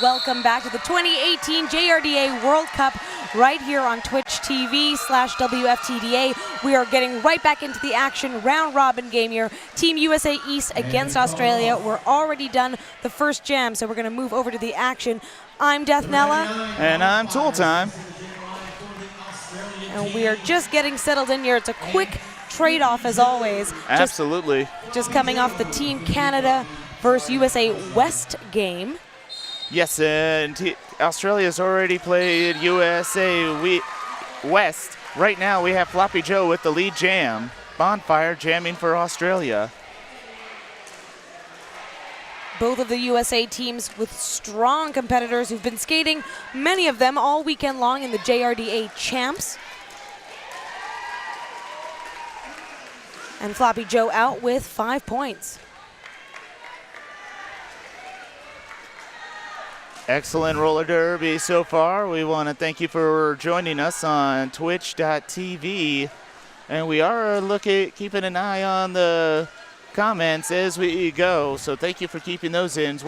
Welcome back to the 2018 JRDA World Cup right here on Twitch TV/WFTDA. We are getting right back into the action, round robin game here. Team USA East against Australia. We're already done the first jam, so we're going to move over to the action. I'm Deathnella. And I'm Tool Time. And we are just getting settled in here. It's a quick trade-off as always. Absolutely. Just coming off the Team Canada versus USA West game. Yes, and Australia's already played USA West. Right now we have Floppy Joe with the lead jam. Bonfire jamming for Australia. Both of the USA teams with strong competitors who've been skating, many of them all weekend long in the JRDA Champs. And Floppy Joe out with 5 points. Excellent roller derby so far. We want to thank you for joining us on twitch.tv. And we are keeping an eye on the comments as we go. So thank you for keeping those in.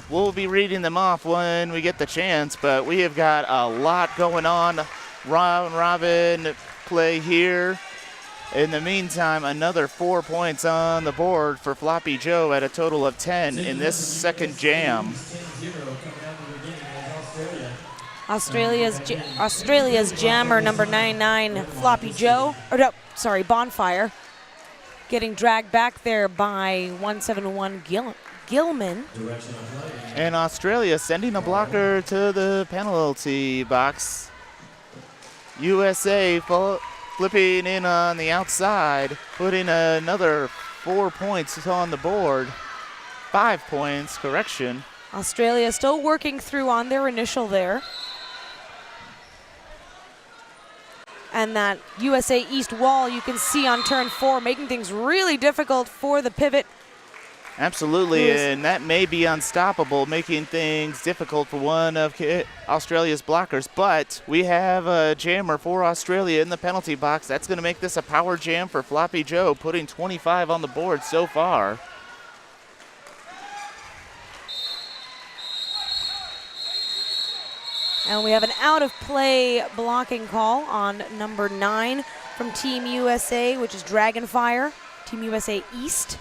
We'll be reading them off when we get the chance, but we have got a lot going on. Round robin play here. In the meantime, another 4 points on the board for Floppy Joe at a total of 10 in this second jam. Australia's jammer number 99, Floppy Joe, Bonfire, getting dragged back there by 171 Gilman. And Australia sending a blocker to the penalty box. USA flipping in on the outside, putting another 4 points on the board. 5 points, correction. Australia still working through on their initial there. And that USA East wall you can see on turn 4, making things really difficult for the pivot. Absolutely, and that may be unstoppable, making things difficult for one of Australia's blockers. But we have a jammer for Australia in the penalty box. That's going to make this a power jam for Floppy Joe, putting 25 on the board so far. And we have an out-of-play blocking call on number 9 from Team USA, which is Dragonfire, Team USA East.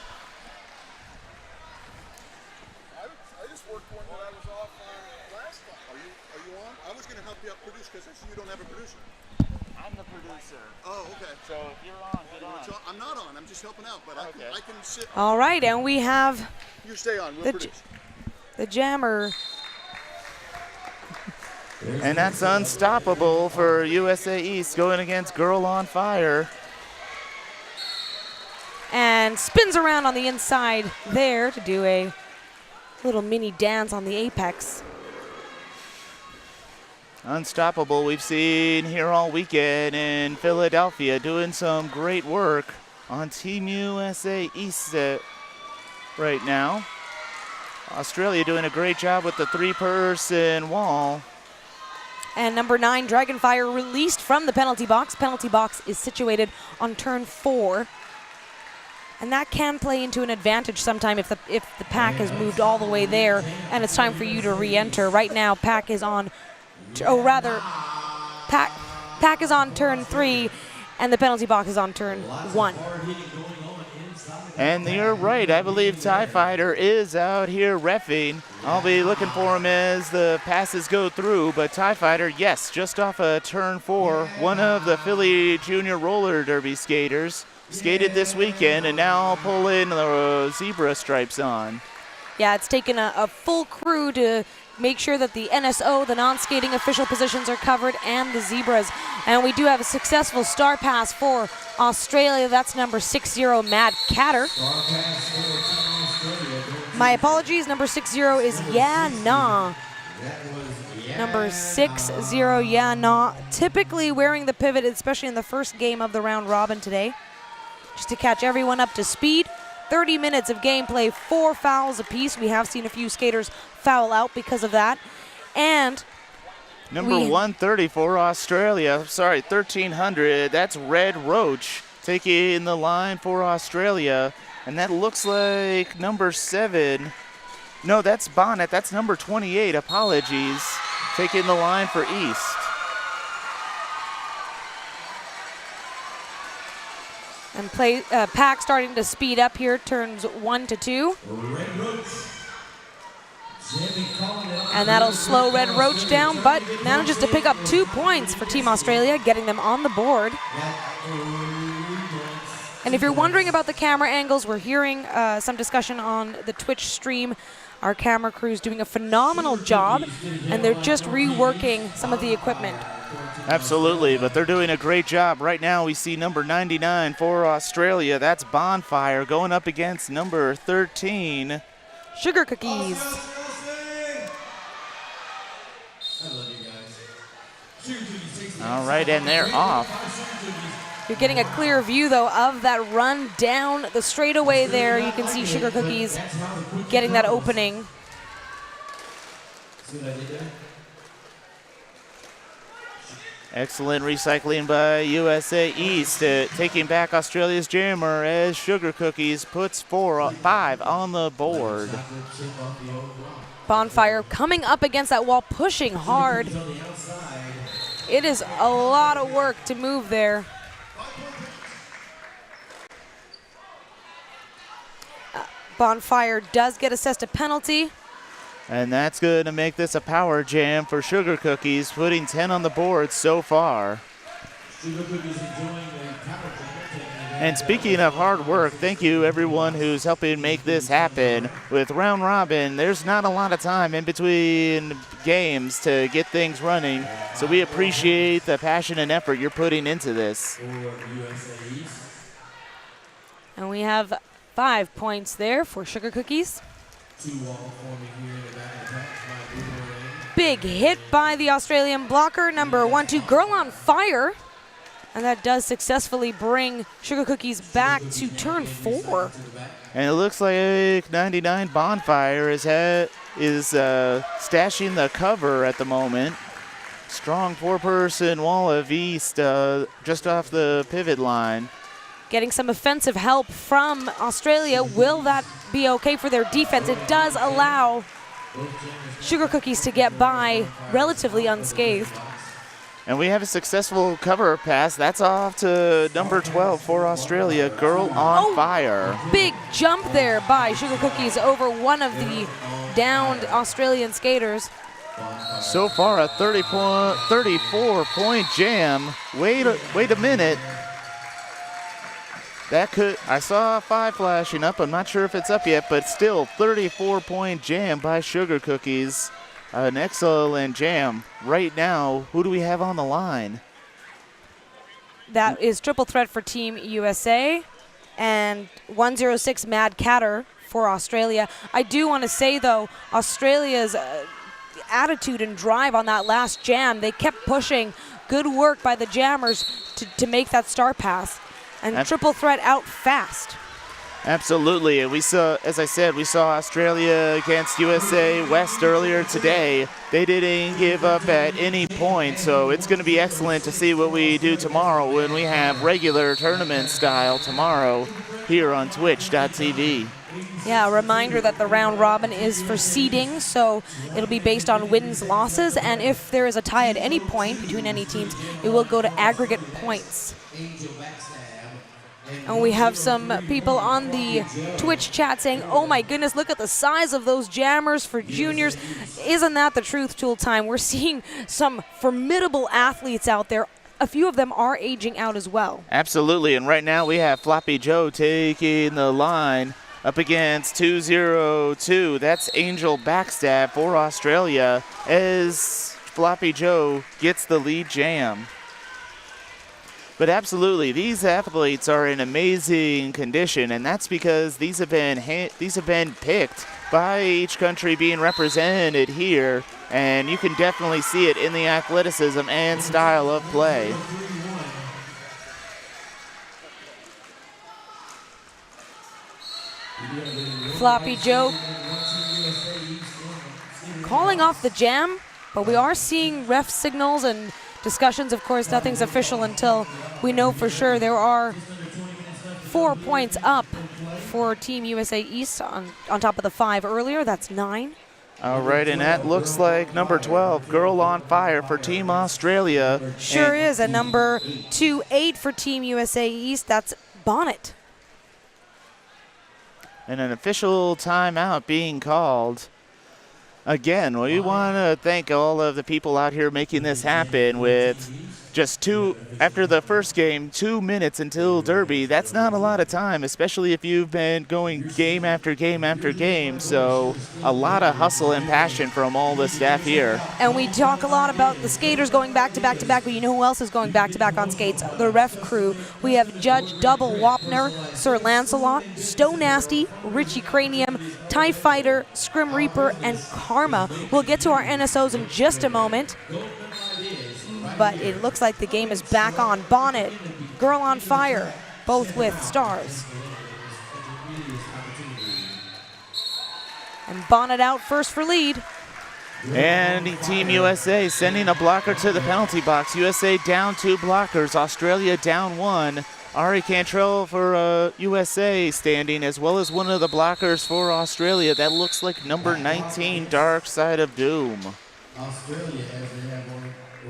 I just worked one that I was off on last time. Are you on? I was going to help you out produce because I see you don't have a producer. I'm the producer. Oh, okay. So if you're on, get on. I'm not on. I'm just helping out, but okay. I can sit. All right, and we have You stay on. We'll produce. The jammer. And that's unstoppable for USA East going against Girl on Fire. And spins around on the inside there to do a little mini dance on the apex. Unstoppable, we've seen here all weekend in Philadelphia doing some great work on Team USA East right now. Australia doing a great job with the 3-person wall. And number 9, Dragonfire, released from the penalty box. Penalty box is situated on turn 4. And that can play into an advantage sometime if the pack has moved all the way there and it's time for you to re-enter. Right now, pack is on, pack is on turn 3 and the penalty box is on turn 1. And you're right, I believe TIE Fighter is out here reffing. I'll be looking for him as the passes go through, but TIE Fighter, yes, just off of turn 4, one of the Philly Junior Roller Derby skaters, skated this weekend and now pulling the zebra stripes on. Yeah, it's taken a full crew to make sure that the NSO, the non-skating official positions, are covered, and the zebras. And we do have a successful star pass for Australia. That's number 60, Mad Catter. My apologies, number 60 is Yeah Nah. Number 60, Yeah Nah. Typically wearing the pivot, especially in the first game of the round robin today. Just to catch everyone up to speed. 30 minutes of gameplay, 4 fouls apiece. We have seen a few skaters foul out because of that. And number 130 for Australia, 1300, that's Red Roach taking the line for Australia. And that looks like number 7, No, that's Bonnet. That's number 28. Apologies. Taking the line for East. And Pack starting to speed up here, turns 1 to 2. And that'll slow Red Roach down, but manages to pick up 2 points for Team Australia, getting them on the board. And if you're wondering about the camera angles, we're hearing some discussion on the Twitch stream. Our camera crew's doing a phenomenal job, and they're just reworking some of the equipment. Absolutely, but they're doing a great job. Right now we see number 99 for Australia. That's Bonfire going up against number 13. Sugar Cookies. All right, and they're off. You're getting a clear view, though, of that run down the straightaway there. You can see Sugar Cookies getting that opening. Excellent recycling by USA East, taking back Australia's jammer as Sugar Cookies puts 5 on the board. Bonfire coming up against that wall, pushing hard. It is a lot of work to move there. Bonfire does get assessed a penalty. And that's going to make this a power jam for Sugar Cookies, putting 10 on the board so far. And speaking of hard work, thank you everyone who's helping make this happen. With round robin, there's not a lot of time in between games to get things running, so we appreciate the passion and effort you're putting into this. And we have 5 points there for Sugar Cookies. Big hit by the Australian blocker, number 1-2, Girl on Fire. And that does successfully bring Sugar Cookies back to turn 4. And it looks like 99 Bonfire is stashing the cover at the moment. Strong 4-person wall of East just off the pivot line. Getting some offensive help from Australia. Will that be okay for their defense? It does allow Sugar Cookies to get by relatively unscathed. And we have a successful cover pass. That's off to number 12 for Australia, Girl on Fire. Big jump there by Sugar Cookies over one of the downed Australian skaters. So far, a 34-point jam. Wait a minute. I saw 5 flashing up. I'm not sure if it's up yet, but still 34-point jam by Sugar Cookies. An excellent jam. Right now, who do we have on the line? That is triple threat for Team USA and 106 Mad Catter for Australia. I do want to say, though, Australia's attitude and drive on that last jam, they kept pushing. Good work by the jammers to make that star pass. And triple threat out fast. Absolutely. And we saw, as I said, we saw Australia against USA West earlier today. They didn't give up at any point, so it's going to be excellent to see what we do tomorrow when we have regular tournament style tomorrow here on twitch.tv. Yeah, a reminder that the round robin is for seeding, so it'll be based on wins, losses, and if there is a tie at any point between any teams, it will go to aggregate points. And we have some people on the Twitch chat saying, oh my goodness, look at the size of those jammers for juniors. Isn't that the truth, Tool Time? We're seeing some formidable athletes out there. A few of them are aging out as well. Absolutely, and right now we have Floppy Joe taking the line up against 202. That's Angel Backstab for Australia as Floppy Joe gets the lead jam. But absolutely, these athletes are in amazing condition, and that's because these have been picked by each country being represented here, and you can definitely see it in the athleticism and style of play. Floppy Joe calling off the jam, but we are seeing ref signals and discussions. Of course, nothing's official until we know for sure. There are 4 points up for Team USA East on top of the 5 earlier. That's 9. All right, and that looks like number 12, Girl on Fire for Team Australia. Sure is. And number 2-8 for Team USA East, that's Bonnet. And an official timeout being called. Again, we want to thank all of the people out here making this happen with just after the first game, 2 minutes until Derby. That's not a lot of time, especially if you've been going game after game after game. So a lot of hustle and passion from all the staff here. And we talk a lot about the skaters going back to back to back, but you know who else is going back to back on skates? The ref crew. We have Judge Double Wapner, Sir Lancelot, Stone Nasty, Richie Cranium, TIE Fighter, Scrim Reaper, and Karma. We'll get to our NSOs in just a moment. But it looks like the game is back on. Bonnet, Girl on Fire, both with stars. And Bonnet out first for lead. And Team USA sending a blocker to the penalty box. USA down 2 blockers, Australia down 1. Ari Cantrell for USA standing, as well as one of the blockers for Australia. That looks like number 19, Dark Side of Doom. Australia, as they have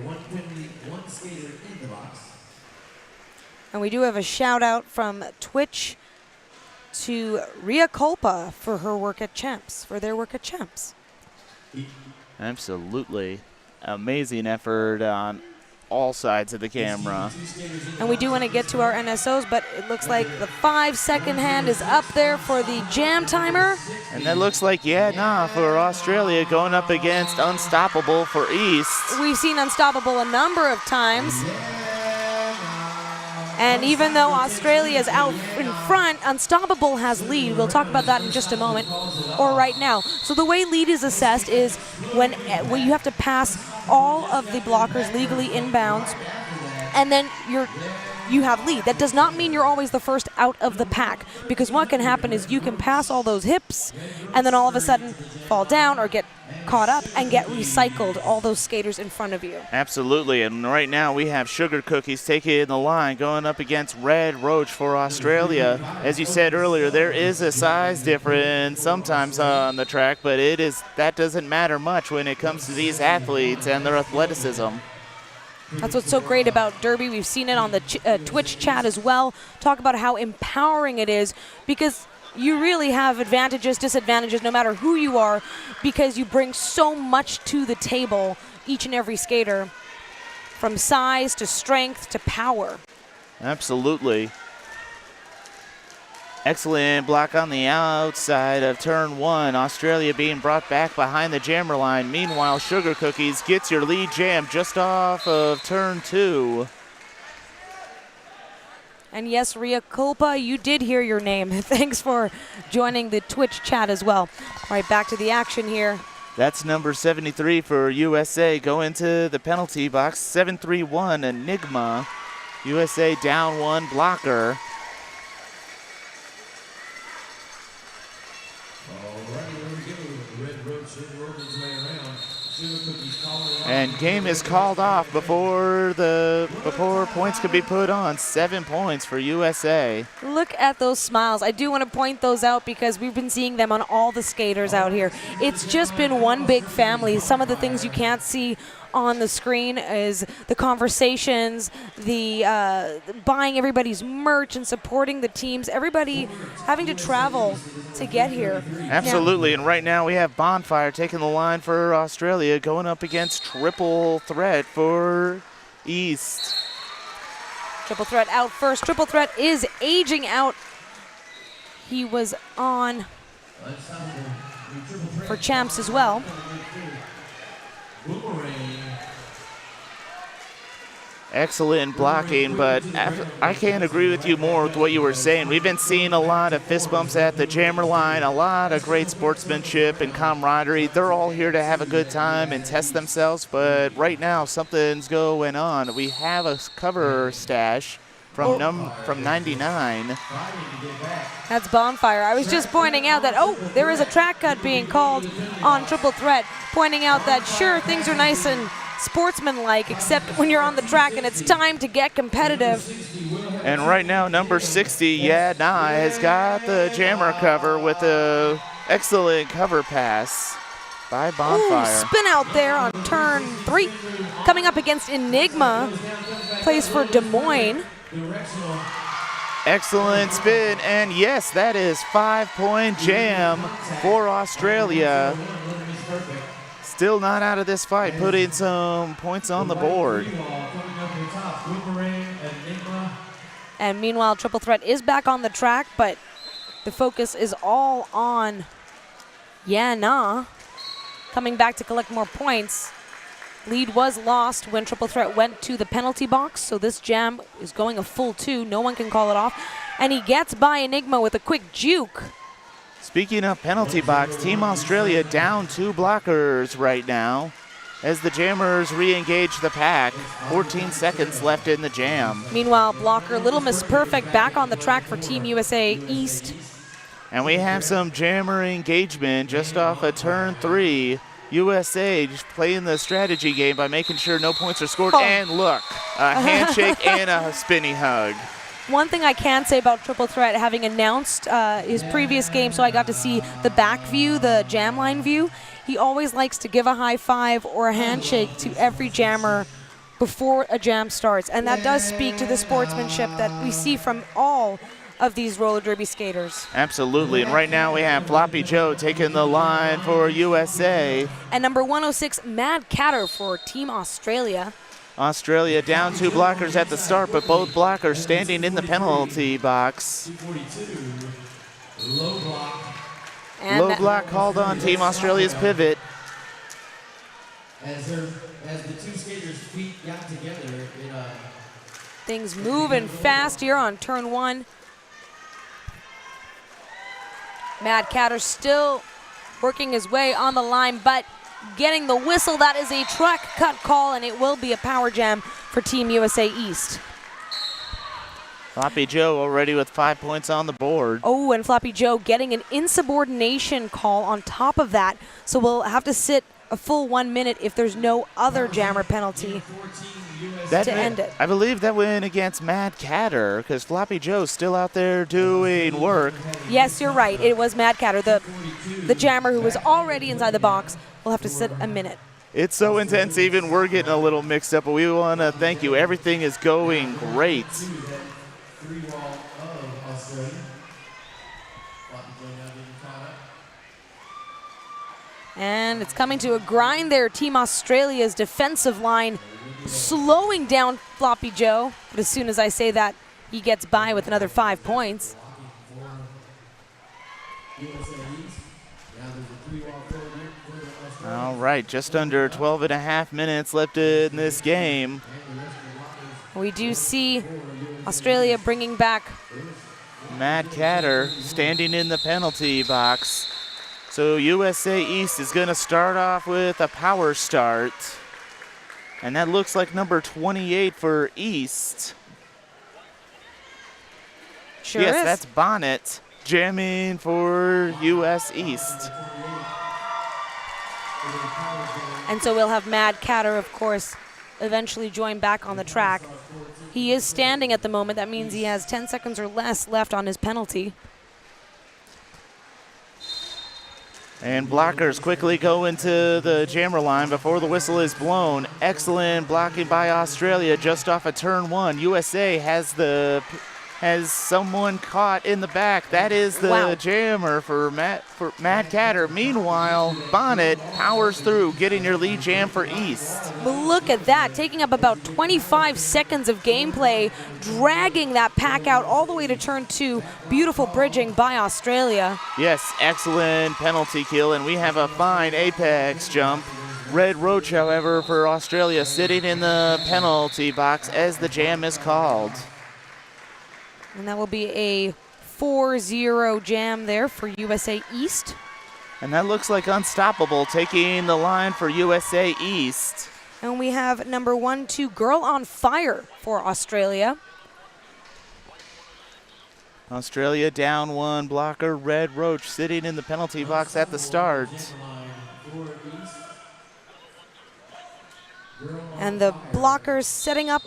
one skater in the box. And we do have a shout out from Twitch to Ria Culpa for her work at Champs, for their work at Champs. Absolutely. Amazing effort on all sides of the camera. And we do want to get to our NSOs, but it looks like the 5-second hand is up there for the jam timer. And that looks like, for Australia going up against Unstoppable for East. We've seen Unstoppable a number of times. And even though Australia is out in front, Unstoppable has lead. We'll talk about that in just a moment, or right now. So the way lead is assessed is when you have to pass all of the blockers legally inbounds, and then you have lead. That does not mean you're always the first out of the pack, because what can happen is you can pass all those hips and then all of a sudden fall down or get caught up and get recycled, all those skaters in front of you. Absolutely, and right now we have Sugar Cookies taking the line, going up against Red Roach for Australia. As you said earlier, there is a size difference sometimes on the track, but that doesn't matter much when it comes to these athletes and their athleticism. That's what's so great about Derby. We've seen it on the Twitch chat as well. Talk about how empowering it is, because you really have advantages, disadvantages, no matter who you are, because you bring so much to the table, each and every skater, from size to strength to power. Absolutely. Excellent block on the outside of turn 1. Australia being brought back behind the jammer line. Meanwhile, Sugar Cookies gets your lead jam just off of turn 2. And yes, Ria Culpa, you did hear your name. Thanks for joining the Twitch chat as well. All right, back to the action here. That's number 73 for USA. Go into the penalty box. 7-3-1 Enigma. USA down 1 blocker. And game is called off before points could be put on. 7 points for USA. Look at those smiles. I do want to point those out because we've been seeing them on all the skaters out here. It's just been one big family. Some of the things you can't see on the screen is the conversations, the buying everybody's merch and supporting the teams, everybody having to travel to get here. Absolutely, and right now we have Bonfire taking the line for Australia, going up against Triple Threat for East. Triple Threat out first. Triple Threat is aging out. He was on for Champs as well. Excellent blocking, but I can't agree with you more with what you were saying. We've been seeing a lot of fist bumps at the jammer line, a lot of great sportsmanship and camaraderie. They're all here to have a good time and test themselves, but right now something's going on. We have a cover stash from 99. That's Bonfire. I was just pointing out that, there is a track cut being called on Triple Threat, pointing out that, sure, things are nice and sportsmanlike, except when you're on the track and it's time to get competitive. And right now, number 60, Yeah Nah, has got the jammer cover with a excellent cover pass by Bonfire. Ooh, spin out there on turn 3. Coming up against Enigma, plays for Des Moines. Excellent spin, and yes, that is 5-point jam for Australia. Still not out of this fight, putting some points on the board. And meanwhile, Triple Threat is back on the track, but the focus is all on Yeah Nah coming back to collect more points. Lead was lost when Triple Threat went to the penalty box, so this jam is going a full 2. No one can call it off. And he gets by Enigma with a quick juke. Speaking of penalty box, Team Australia down 2 blockers right now as the jammers re-engage the pack. 14 seconds left in the jam. Meanwhile, blocker Little Miss Perfect back on the track for Team USA East. And we have some jammer engagement just off of turn 3. USA just playing the strategy game by making sure no points are scored. Oh. And look, a handshake and a spinny hug. One thing I can say about Triple Threat, having announced his previous game, so I got to see the back view, the jam line view, he always likes to give a high five or a handshake to every jammer before a jam starts. And that does speak to the sportsmanship that we see from all of these roller derby skaters. Absolutely, and right now we have Floppy Joe taking the line for USA. And number 106, Mad Catter for Team Australia. Australia down 2 blockers at the start, but both blockers standing in the penalty box. And Low block called on Team Australia's pivot. As the 2 skaters' feet got together, things moving fast here on turn 1. Mad Catter still working his way on the line, but getting the whistle. That is a track cut call, and it will be a power jam for Team USA East. Floppy Joe already with 5 points on the board. Oh, and Floppy Joe getting an insubordination call on top of that, so we'll have to sit a full 1 minute if there's no other jammer penalty to end it. I believe that went against Mad Catter because Floppy Joe's still out there doing work. Yes, you're right. It was Mad Catter, the jammer who was already inside the box. We'll have to sit a minute. It's so intense, even we're getting a little mixed up, but we want to thank you. Everything is going great. And it's coming to a grind there. Team Australia's defensive line slowing down Floppy Joe. But as soon as I say that, he gets by with another 5 points. All right, just under 12 and a half minutes left in this game. We do see Australia bringing back Mad Catter standing in the penalty box. So USA East is going to start off with a power start. And that looks like number 28 for East. Sure yes, is. that's Bonnet jamming for US East. And so we'll have Mad Catter, of course, eventually join back on the track. He is standing at the moment. That means he has 10 seconds or less left on his penalty. And blockers quickly go into the jammer line before the whistle is blown. Excellent blocking by Australia just off of turn 1. USA has someone caught in the back. That is the jammer for Mad Catter. Meanwhile, Bonnet powers through, getting your lead jam for East. But look at that, taking up about 25 seconds of gameplay, dragging that pack out all the way to turn 2. Beautiful bridging by Australia. Yes, excellent penalty kill, and we have a fine apex jump. Red Roach, however, for Australia sitting in the penalty box as the jam is called. And that will be a 4-0 jam there for USA East. And that looks like Unstoppable taking the line for USA East. And we have number 1-2 Girl on Fire for Australia. Australia down 1 blocker. Red Roach sitting in the penalty box at the start. And the blockers setting up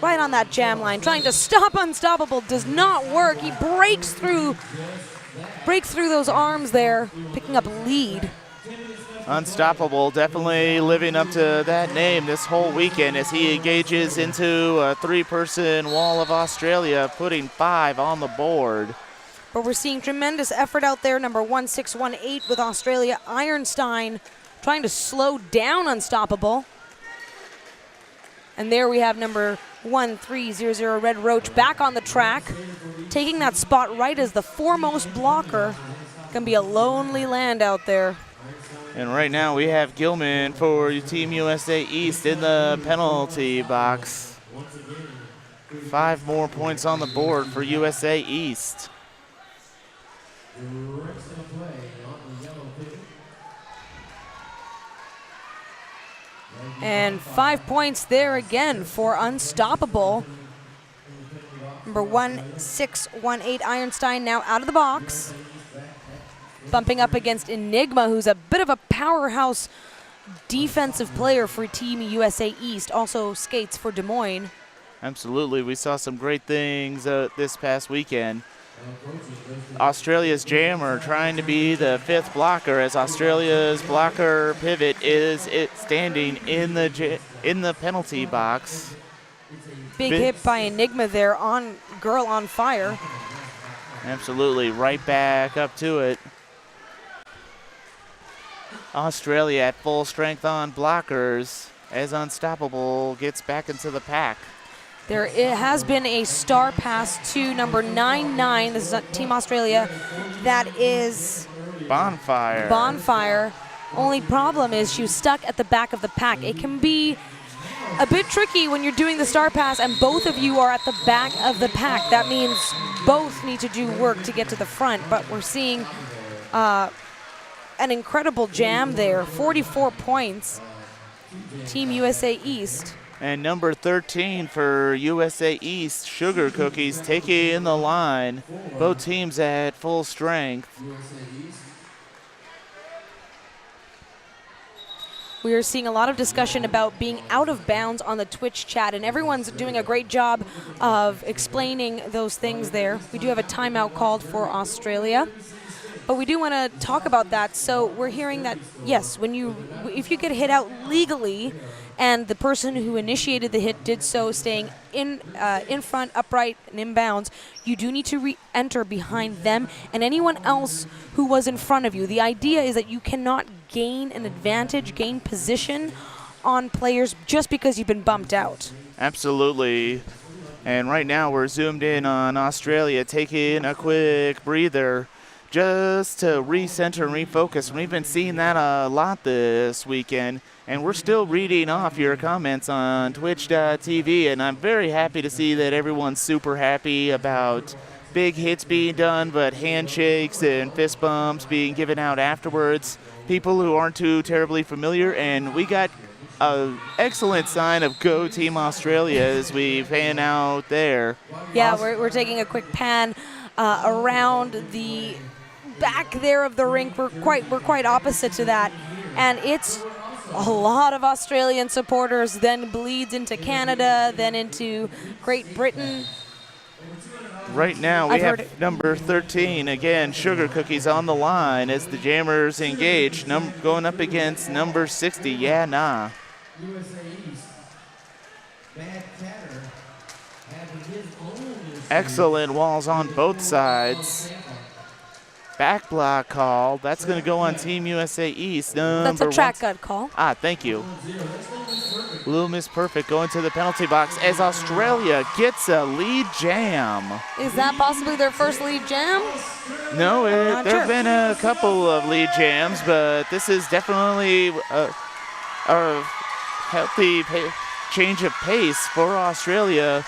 right on that jam line, trying to stop Unstoppable. Does not work. He breaks through those arms there, picking up lead. Unstoppable definitely living up to that name this whole weekend as he engages into a 3-person wall of Australia, putting 5 on the board. But we're seeing tremendous effort out there. Number 1618 with Australia, Ironstein, trying to slow down Unstoppable. And there we have number 1300 Red Roach back on the track, taking that spot right as the foremost blocker. Gonna be a lonely land out there. And right now we have Gilman for Team USA East in the penalty box. 5 more points on the board for USA East. And 5 points there again for Unstoppable. Number 1618 Ironstein now out of the box. Bumping up against Enigma, who's a bit of a powerhouse defensive player for Team USA East, also skates for Des Moines. Absolutely, we saw some great things this past weekend. Australia's jammer trying to be the 5th blocker as Australia's blocker pivot is standing in the penalty box. Big hit by Enigma there on Girl on Fire. Absolutely, right back up to it. Australia at full strength on blockers as Unstoppable gets back into the pack. There has been a star pass to number 99. This is Team Australia. That is Bonfire. Bonfire. Only problem is she was stuck at the back of the pack. It can be a bit tricky when you're doing the star pass and both of you are at the back of the pack. That means both need to do work to get to the front, but we're seeing an incredible jam there. 44 points. Team USA East. And number 13 for USA East, Sugar Cookies taking the line. Both teams at full strength. We are seeing a lot of discussion about being out of bounds on the Twitch chat, and everyone's doing a great job of explaining those things there. We do have a timeout called for Australia, but we do want to talk about that. So we're hearing that, yes, if you get hit out legally, and the person who initiated the hit did so staying in front, upright, and inbounds, you do need to re-enter behind them and anyone else who was in front of you. The idea is that you cannot gain an advantage, gain position on players just because you've been bumped out. Absolutely. And right now we're zoomed in on Australia taking a quick breather just to recenter and refocus. We've been seeing that a lot this weekend. And we're still reading off your comments on twitch.tv, and I'm very happy to see that everyone's super happy about big hits being done, but handshakes and fist bumps being given out afterwards. People who aren't too terribly familiar, and we got an excellent sign of Go Team Australia as we pan out there. Yeah, we're taking a quick pan around the back there of the rink. We're quite opposite to that, and it's a lot of Australian supporters, then bleeds into Canada, then into Great Britain. Right now we have number 13, again, Sugar Cookies on the line as the jammers engage, going up against number 60, Yeah Nah. Excellent walls on both sides. Back block call. That's going to go on Team USA East. That's a track cut call. Thank you. Little Miss Perfect going to the penalty box as Australia gets a lead jam. Is that possibly their first lead jam? No, there have been a couple of lead jams, but this is definitely a healthy change of pace for Australia.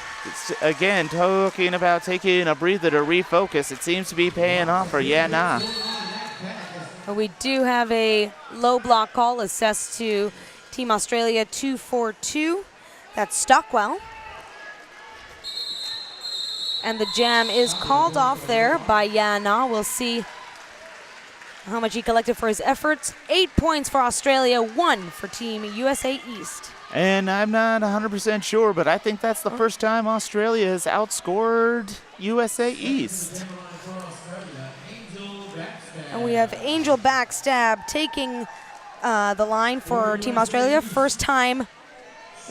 Again, talking about taking a breather to refocus. It seems to be paying off for Yeah Nah. We do have a low block call assessed to Team Australia 242. That's Stockwell. And the jam is called off there by Yeah Nah. We'll see How much he collected for his efforts? 8 points for Australia, 1 for Team USA East. And I'm not 100% sure, but I think that's the first time Australia has outscored USA East. And we have Angel Backstab taking the line for Team Australia. First time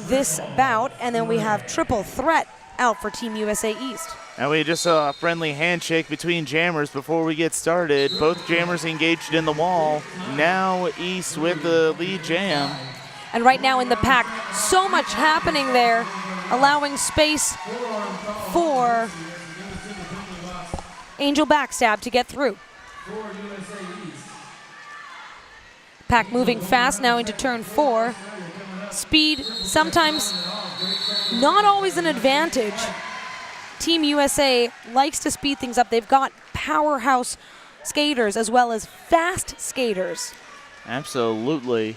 this bout. And then we have Triple Threat out for Team USA East. And we just saw a friendly handshake between jammers before we get started. Both jammers engaged in the wall. Now East with the lead jam. And right now in the pack, so much happening there, allowing space for Angel Backstab to get through. Pack moving fast now into turn 4. Speed sometimes not always an advantage. Team USA likes to speed things up. They've got powerhouse skaters as well as fast skaters. Absolutely.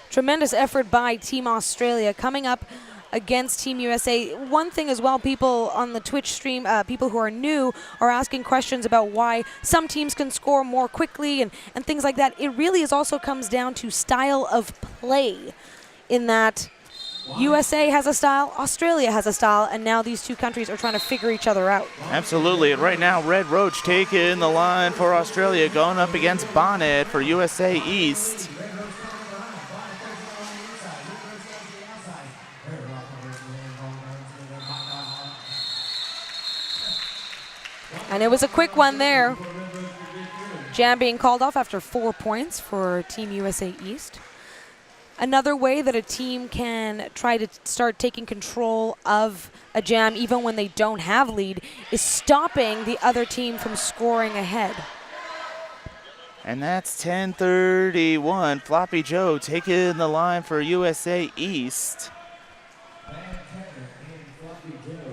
Tremendous effort by Team Australia coming up against Team USA. One thing as well, people on the Twitch stream, people who are new, are asking questions about why some teams can score more quickly and things like that. It really also comes down to style of play, in that USA has a style, Australia has a style, and now these two countries are trying to figure each other out. Absolutely. And right now, Red Roach taking the line for Australia, going up against Bonnet for USA East. And it was a quick one there. Jam being called off after 4 points for Team USA East. Another way that a team can try to start taking control of a jam even when they don't have lead is stopping the other team from scoring ahead. And that's 10:31. Floppy Joe taking the line for USA East.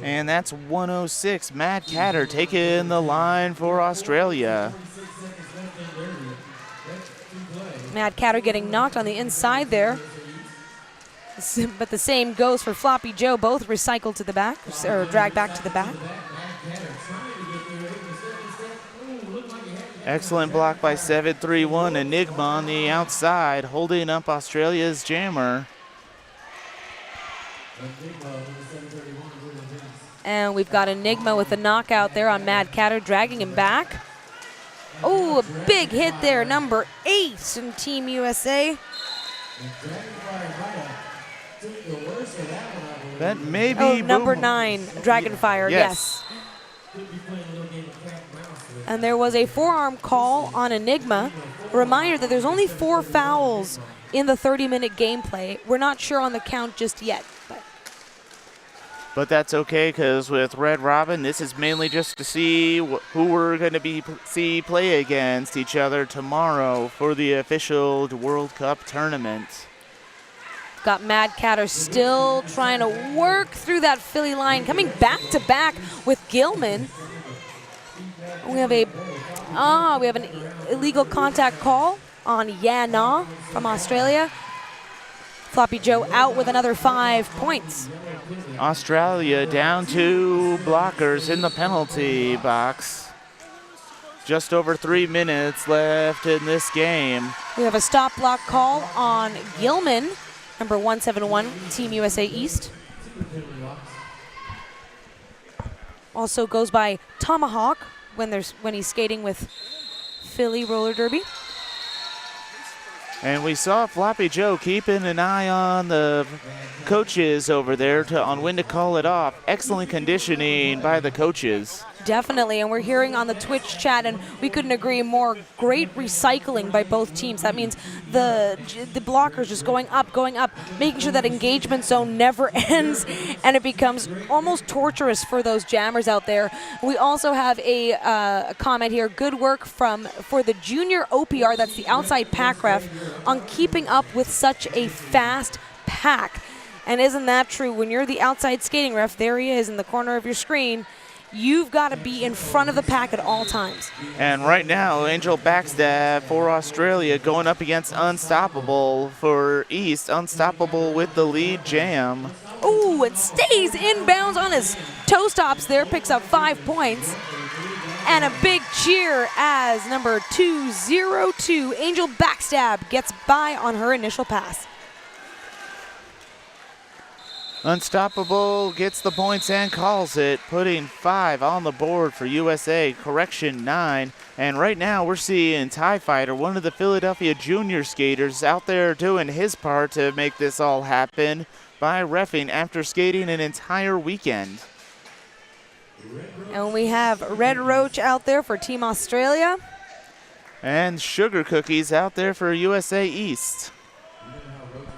And that's 106. Mad Catter taking the line for Australia. Mad Catter getting knocked on the inside there. But the same goes for Floppy Joe. Both recycled to the back, or dragged back to the back. Excellent block by 731. Enigma on the outside, holding up Australia's jammer. And we've got Enigma with the knockout there on Mad Catter, dragging him back. Oh, a big hit there, number 8 in Team USA. That may be number 9, Dragonfire, yes. And there was a forearm call on Enigma. A reminder that there's only 4 fouls in the 30-minute gameplay. We're not sure on the count just yet. But that's okay, because with Red Robin, this is mainly just to see who we're going to see play against each other tomorrow for the official World Cup tournament. Got Mad Catter still trying to work through that Philly line, coming back to back with Gilman. We have an illegal contact call on Yana from Australia. Floppy Joe out with another 5 points. Australia down 2 blockers in the penalty box. Just over 3 minutes left in this game. We have a stop block call on Gilman, number 171, Team USA East. Also goes by Tomahawk when he's skating with Philly Roller Derby. And we saw Floppy Joe keeping an eye on the coaches over there on when to call it off. Excellent conditioning by the coaches. Definitely, and we're hearing on the Twitch chat, and we couldn't agree more, great recycling by both teams. That means the blockers just going up, making sure that engagement zone never ends, and it becomes almost torturous for those jammers out there. We also have a comment here, good work for the junior OPR, that's the outside pack ref, on keeping up with such a fast pack. And isn't that true? When you're the outside skating ref, there he is in the corner of your screen. You've got to be in front of the pack at all times. And right now, Angel Backstab for Australia going up against Unstoppable for East. Unstoppable with the lead jam. Ooh, it stays inbounds on his toe stops there, picks up 5 points. And a big cheer as number 202, Angel Backstab, gets by on her initial pass. Unstoppable gets the points and calls it, putting 5 on the board for USA, correction 9. And right now we're seeing TIE Fighter, one of the Philadelphia junior skaters, out there doing his part to make this all happen by reffing after skating an entire weekend. And we have Red Roach out there for Team Australia. And Sugar Cookies out there for USA East.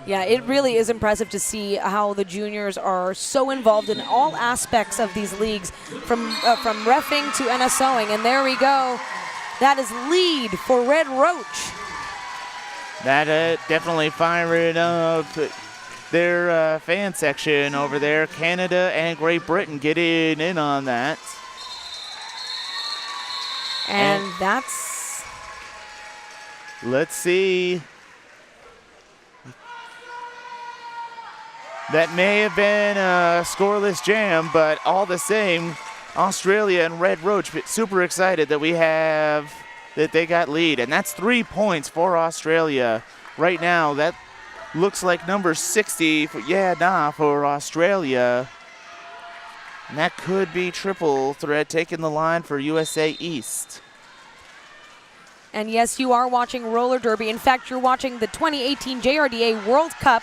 Yeah, it really is impressive to see how the juniors are so involved in all aspects of these leagues, from reffing to NSOing. And there we go. That is lead for Red Roach. That definitely firing up their fan section over there. Canada and Great Britain getting in on that. And that's... Let's see. That may have been a scoreless jam, but all the same, Australia and Red Roach super excited that they got lead. And that's 3 points for Australia. Right now, that looks like number 60 for Australia. And that could be triple threat taking the line for USA East. And yes, you are watching roller derby. In fact, you're watching the 2018 JRDA World Cup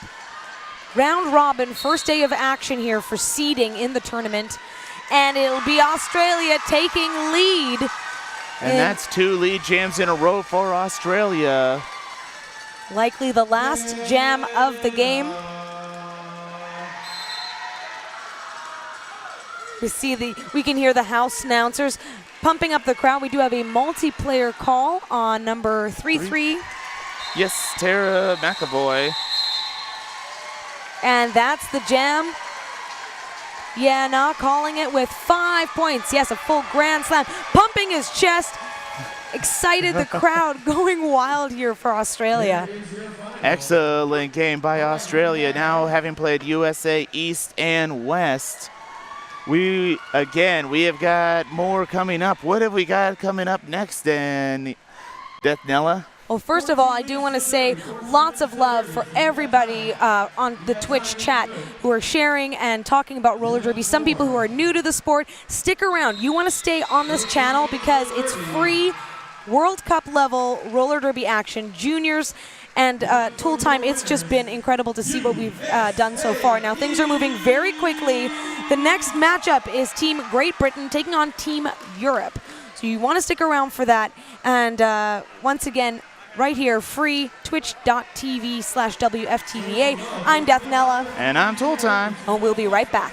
round robin, first day of action here for seeding in the tournament. And it'll be Australia taking lead. And that's 2 lead jams in a row for Australia. Likely the last jam of the game. We can hear the house announcers pumping up the crowd. We do have a multiplayer call on number 33. Yes, Tara McAvoy. And that's the jam. Yeah, not calling it with 5 points. Yes, a full grand slam. Pumping his chest. Excited, the crowd going wild here for Australia. Excellent game by Australia. Now having played USA East and West. We have got more coming up. What have we got coming up next then, Deathnella? Well, first of all, I do want to say lots of love for everybody on the Twitch chat who are sharing and talking about roller derby. Some people who are new to the sport, stick around. You want to stay on this channel because it's free World Cup level roller derby action, juniors and tool time. It's just been incredible to see what we've done so far. Now things are moving very quickly. The next matchup is Team Great Britain taking on Team Europe. So you want to stick around for that. And once again, right here, free, twitch.tv/WFTVA. I'm Deathnella. And I'm Tool Time. And we'll be right back.